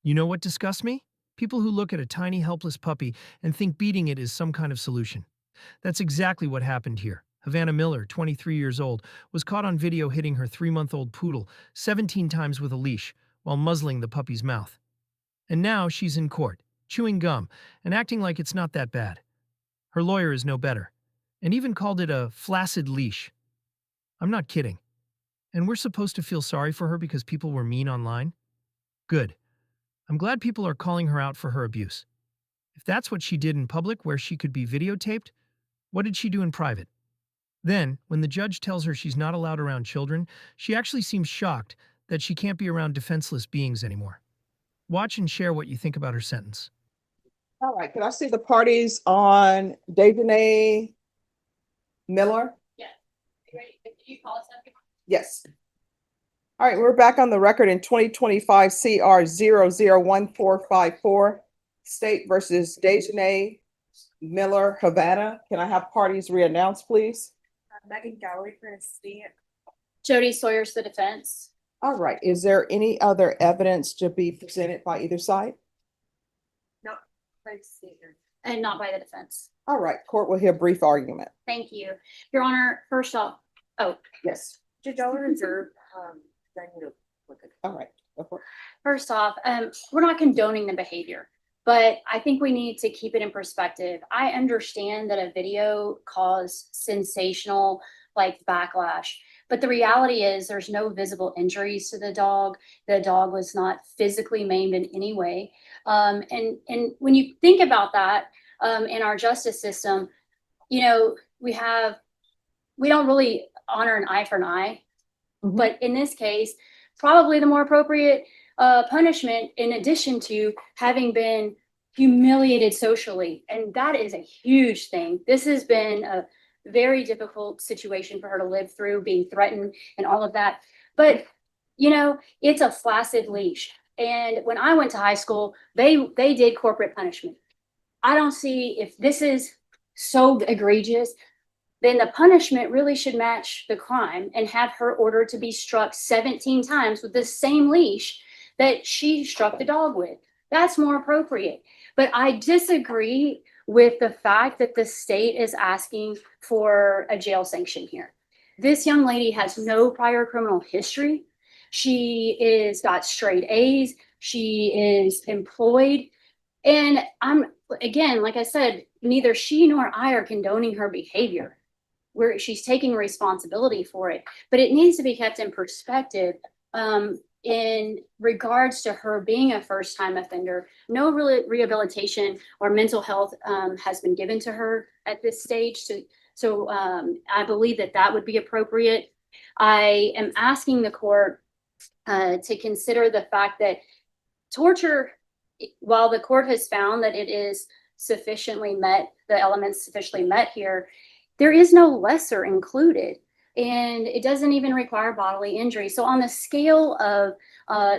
You know what disgusts me? People who look at a tiny, helpless puppy and think beating it is some kind of solution. That's exactly what happened here. Havanna Miller, 23 years old, was caught on video hitting her 3-month-old poodle 17 times with a leash while muzzling the puppy's mouth. And now she's in court, chewing gum and acting like it's not that bad. Her lawyer is no better, and even called it a flaccid leash. I'm not kidding. And we're supposed to feel sorry for her because people were mean online? Good. I'm glad people are calling her out for her abuse. If that's what she did in public where she could be videotaped, what did she do in private? Then, when the judge tells her she's not allowed around children, she actually seems shocked that she can't be around defenseless beings anymore. Watch and share what you think about her sentence. All right, can I see the parties on Havanna Miller? Yeah. You ready? Can you call us up? Yes. All right, we're back on the record in 2025 CR 001454, State versus Havanna Miller, Havanna. Can I have parties re-announced, please? Megan Gowrie for the state. Jody Sawyer's the defense. All right, is there any other evidence to be presented by either side? No, by the state. And not by the defense. All right, court will hear brief argument. Thank you. Your Honor, first off, Yes. Judge, I'll reserve, then you look at. All right. Go for it. first off, we're not condoning the behavior, but I think we need to keep it in perspective. I understand that a video caused sensational backlash, but the reality is there's no visible injuries to the dog. The dog was not physically maimed in any way. And when you think about that, in our justice system, we don't really honor an eye for an eye. Mhm. But in this case, probably the more appropriate punishment, in addition to having been humiliated socially. And that is a huge thing. This has been a very difficult situation for her to live through, being threatened and all of that. But, it's a flaccid leash. And when I went to high school, they did corporate punishment. I don't see, if this is so egregious, then the punishment really should match the crime and have her ordered to be struck 17 times with the same leash that she struck the dog with. That's more appropriate. But I disagree with the fact that the state is asking for a jail sanction here. This young lady has no prior criminal history. She is got straight A's. She is employed. And again, like I said, neither she nor I are condoning her behavior, where she's taking responsibility for it, but it needs to be kept in perspective. In regards to her being a first-time offender, no rehabilitation or mental health has been given to her at this stage. So I believe that would be appropriate. I am asking the court to consider the fact that torture, while the court has found that it is sufficiently met, the elements sufficiently met here, there is no lesser included, and it doesn't even require bodily injury. So on the scale of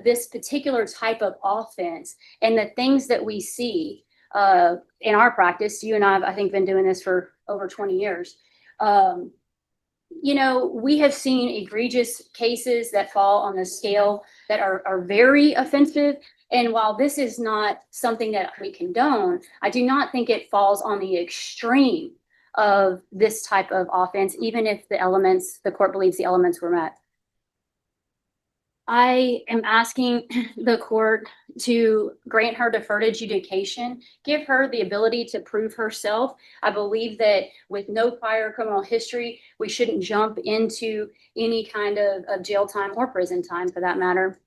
this particular type of offense and the things that we see in our practice, you and I have, I think, been doing this for over 20 years. We have seen egregious cases that fall on the scale that are very offensive. And while this is not something that we condone, I do not think it falls on the extreme of this type of offense, even if the court believes the elements were met. I am asking the court to grant her deferred adjudication, give her the ability to prove herself. I believe that with no prior criminal history, we shouldn't jump into any kind of jail time or prison time for that matter.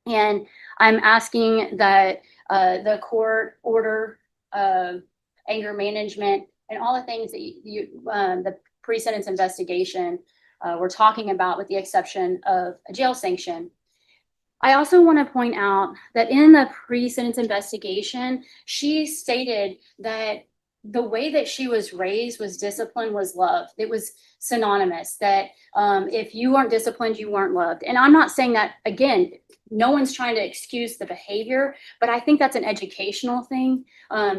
And I'm asking that the court order anger management and all the things that the pre-sentence investigation we're talking about, with the exception of a jail sanction. I also want to point out that in the pre-sentence investigation, she stated that the way that she was raised was discipline was love. It was synonymous, that if you weren't disciplined, you weren't loved. And I'm not saying that, again, no one's trying to excuse the behavior, but I think that's an educational thing.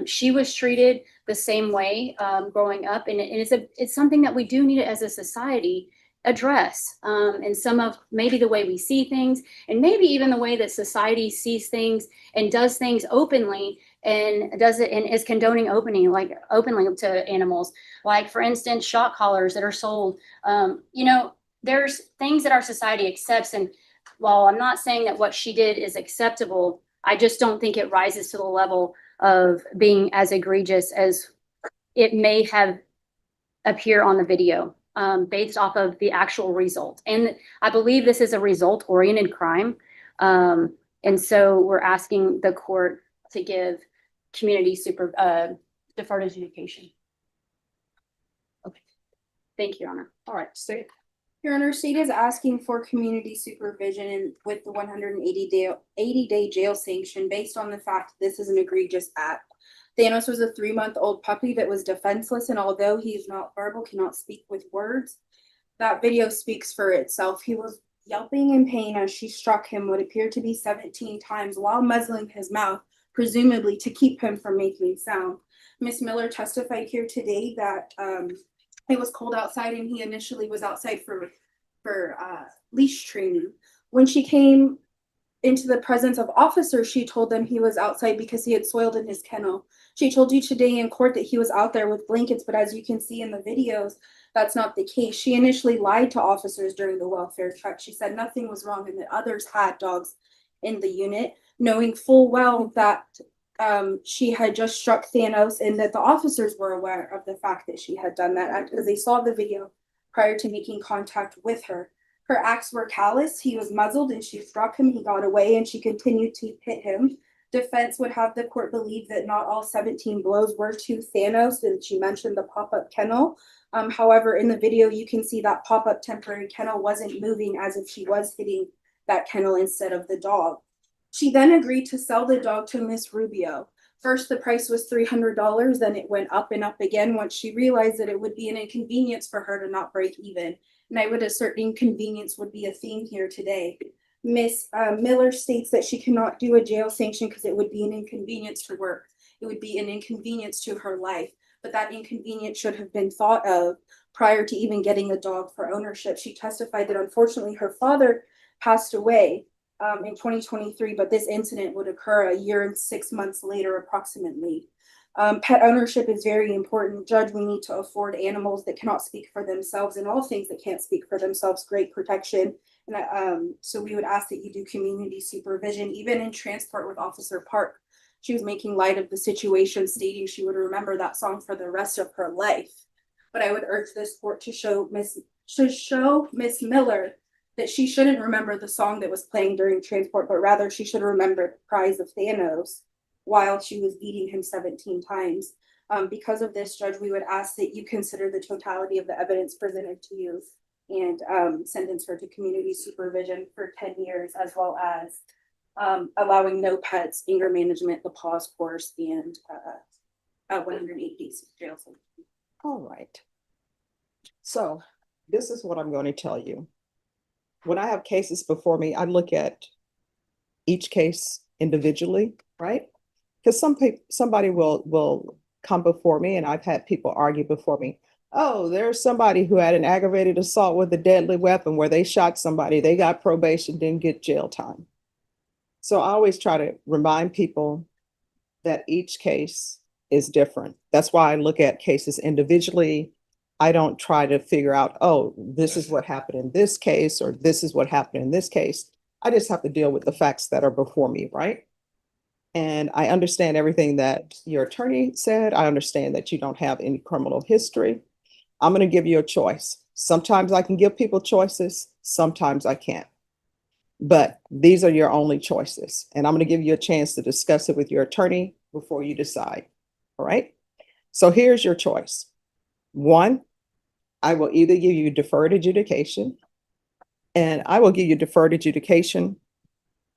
She was treated the same way growing up, and it's something that we do need as a society address, and some of maybe the way we see things, and maybe even the way that society sees things and does things openly, and does it and is condoning openly to animals. Like, for instance, shock collars that are sold. There's things that our society accepts, and while I'm not saying that what she did is acceptable, I just don't think it rises to the level of being as egregious as it may have appear on the video, based off of the actual result. And I believe this is a result-oriented crime. And so we're asking the court to give deferred adjudication. Okay. Thank you, Your Honor. All right, state. Your Honor, state is asking for community supervision with the 180-day jail sanction based on the fact this is an egregious act. Thanos was a 3-month-old puppy that was defenseless, and although he's not verbal, cannot speak with words, that video speaks for itself. He was yelping in pain as she struck him what appeared to be 17 times while muzzling his mouth, presumably to keep him from making sound. Miss Miller testified here today that it was cold outside and he initially was outside for leash training. When she came into the presence of officers, she told them he was outside because he had soiled in his kennel. She told you today in court that he was out there with blankets, but as you can see in the videos, that's not the case. She initially lied to officers during the welfare check. She said nothing was wrong and that others had dogs in the unit, knowing full well that she had just struck Thanos and that the officers were aware of the fact that she had done that because they saw the video prior to making contact with her. Her acts were callous. He was muzzled and she struck him. He got away and she continued to hit him. Defense would have the court believe that not all 17 blows were to Thanos, and she mentioned the pop-up kennel. However, in the video, you can see that pop-up temporary kennel wasn't moving as if she was hitting that kennel instead of the dog. She then agreed to sell the dog to Miss Rubio. First, the price was $300, then it went up and up again once she realized that it would be an inconvenience for her to not break even. And I would assert inconvenience would be a theme here today. Miss Miller states that she cannot do a jail sanction because it would be an inconvenience to work. It would be an inconvenience to her life, but that inconvenience should have been thought of prior to even getting a dog for ownership. She testified that unfortunately her father passed away in 2023, but this incident would occur a year and 6 months later approximately. Pet ownership is very important. Judge, we need to afford animals that cannot speak for themselves and all things that can't speak for themselves great protection. And so we would ask that you do community supervision, even in transport with Officer Park. She was making light of the situation, stating she would remember that song for the rest of her life. But I would urge this court to show Miss Miller that she shouldn't remember the song that was playing during transport, but rather she should remember the cries of Thanos while she was beating him 17 times. Because of this, Judge, we would ask that you consider the totality of the evidence presented to you and sentence her to community supervision for 10 years, as well as allowing no pets, anger management, the pause course, and 180 days of jail. All right. So this is what I'm going to tell you. When I have cases before me, I look at each case individually, right? Because somebody will come before me, and I've had people argue before me. Oh, there's somebody who had an aggravated assault with a deadly weapon where they shot somebody, they got probation, didn't get jail time. So I always try to remind people that each case is different. That's why I look at cases individually. I don't try to figure out, oh, this is what happened in this case, or this is what happened in this case. I just have to deal with the facts that are before me, right? And I understand everything that your attorney said. I understand that you don't have any criminal history. I'm going to give you a choice. Sometimes I can give people choices, sometimes I can't. But these are your only choices. And I'm going to give you a chance to discuss it with your attorney before you decide. All right. So here's your choice. One, I will either give you deferred adjudication, and I will give you deferred adjudication.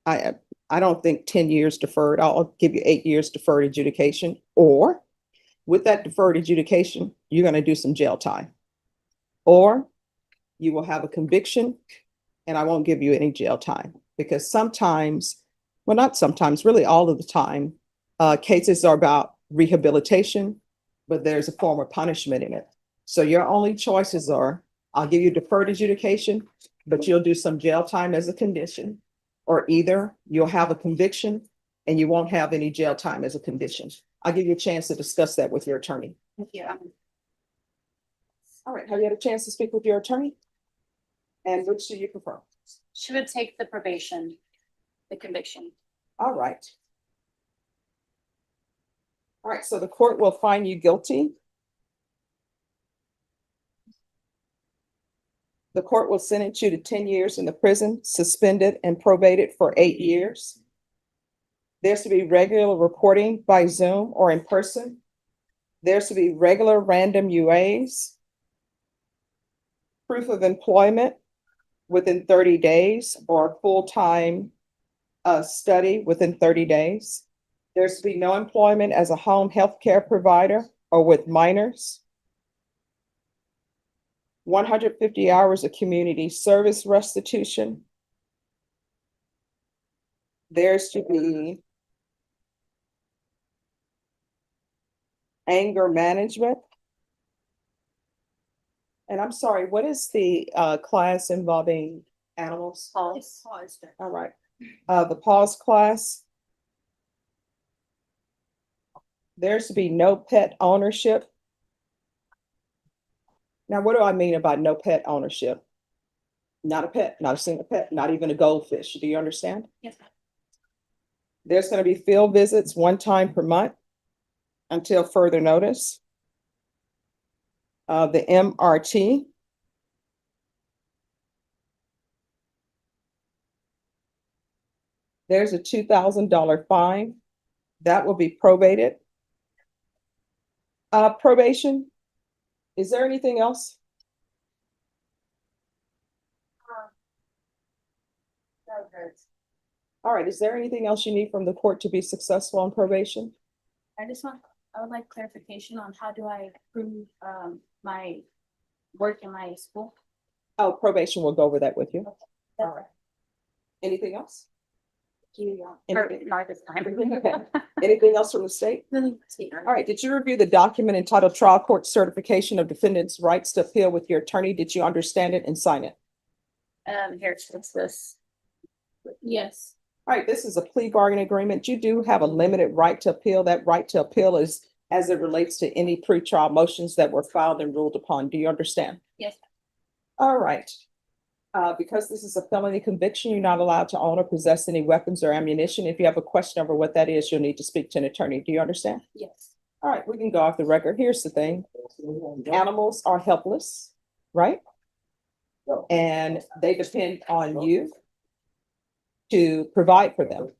I don't think 10 years deferred. I'll give you 8 years deferred adjudication, or with that deferred adjudication, you're going to do some jail time, or you will have a conviction and I won't give you any jail time, because sometimes, well, not sometimes, really all of the time, cases are about rehabilitation, but there's a form of punishment in it. So your only choices are I'll give you deferred adjudication, but you'll do some jail time as a condition. Or either you'll have a conviction and you won't have any jail time as a condition. I'll give you a chance to discuss that with your attorney. Thank you. All right, have you had a chance to speak with your attorney? And which do you prefer? She would take the probation, the conviction. All right. All right, so the court will find you guilty. The court will sentence you to 10 years in the prison, suspended and probated for 8 years. There's to be regular reporting by Zoom or in person. There's to be regular random UAs. Proof of employment within 30 days or full-time study within 30 days. There's to be no employment as a home health care provider or with minors. 150 hours of community service restitution. There's to be anger management. And I'm sorry, what is the class involving animals? Pause. All right, the pause class. There's to be no pet ownership. Now, what do I mean by no pet ownership? Not a pet, not a single pet, not even a goldfish. Do you understand? Yes. There's going to be field visits 1 time per month until further notice. The MRT. There's a $2,000 fine that will be probated. Probation. Is there anything else? That hurts. All right, is there anything else you need from the court to be successful on probation? I would like clarification on how do I prove my work in my school? Oh, probation will go over that with you. All right. Anything else? Or Anything, not this time. anything else from the state? All right, did you review the document entitled Trial Court Certification of Defendant's Rights to Appeal with your attorney? Did you understand it and sign it? Here, what's this? Yes. All right, this is a plea bargain agreement. You do have a limited right to appeal. That right to appeal is as it relates to any pretrial motions that were filed and ruled upon. Do you understand? Yes. All right. Because this is a felony conviction, you're not allowed to own or possess any weapons or ammunition. If you have a question over what that is, you'll need to speak to an attorney. Do you understand? Yes. All right, we can go off the record. Here's the thing. Animals are helpless, right? And they depend on you to provide for them.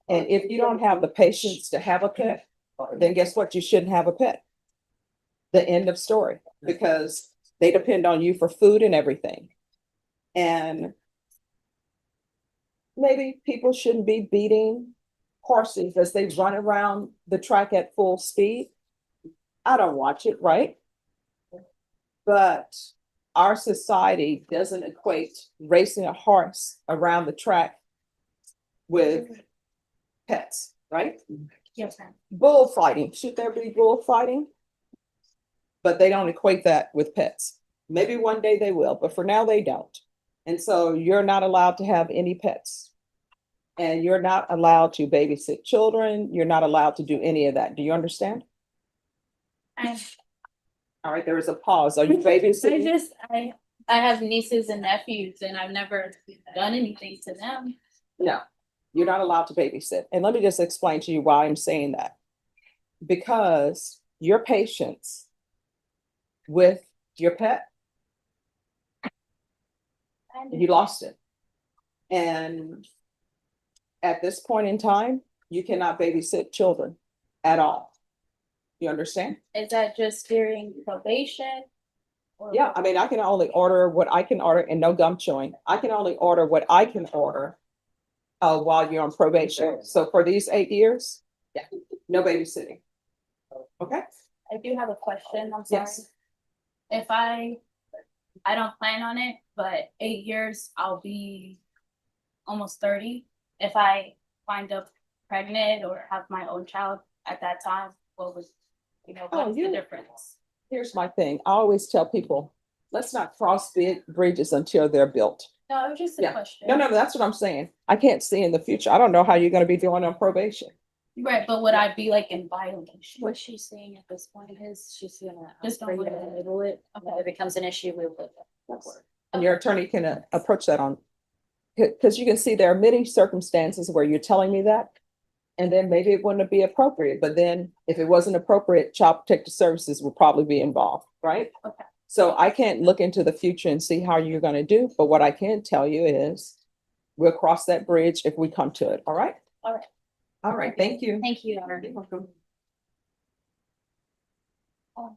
And if you don't have the patience to have a pet, then guess what? You shouldn't have a pet. The end of story, because they depend on you for food and everything. And maybe people shouldn't be beating horses as they run around the track at full speed. I don't watch it, right? But our society doesn't equate racing a horse around the track with pets, right? Yes, ma'am. Bullfighting, should there be bullfighting? But they don't equate that with pets. Maybe one day they will, but for now they don't. And so you're not allowed to have any pets. And you're not allowed to babysit children. You're not allowed to do any of that. Do you understand? All right, there is a pause. Are you babysitting? I have nieces and nephews and I've never done anything to them. No, you're not allowed to babysit. And let me just explain to you why I'm saying that. Because your patience with your pet, you lost it. And at this point in time, you cannot babysit children at all. You understand? Is that just during probation? Yeah, I mean, I can only order what I can order and no gum chewing. I can only order what I can order while you're on probation. So for these 8 years, yeah, no babysitting. Okay? I do have a question, I'm sorry. Yes. If I don't plan on it, but 8 years, I'll be almost 30. If I wind up pregnant or have my own child at that time, what was, what's the difference? Here's my thing. I always tell people, let's not cross bridges until they're built. No, it was just a Yeah. question. No, that's what I'm saying. I can't see in the future. I don't know how you're gonna be doing on probation. Right, but would I be like in violation? What she's saying at this point is she's gonna Just don't bring it look at and it. label it. If it becomes an issue, we'll put that. And your attorney can approach that on, because you can see there are many circumstances where you're telling me that. And then maybe it wouldn't be appropriate, but then if it wasn't appropriate, Child Protective Services would probably be involved, right? Okay. So I can't look into the future and see how you're gonna do, but what I can tell you is we'll cross that bridge if we come to it, all right? All right. All right, thank you. Thank you, Honor. You're welcome. Oh.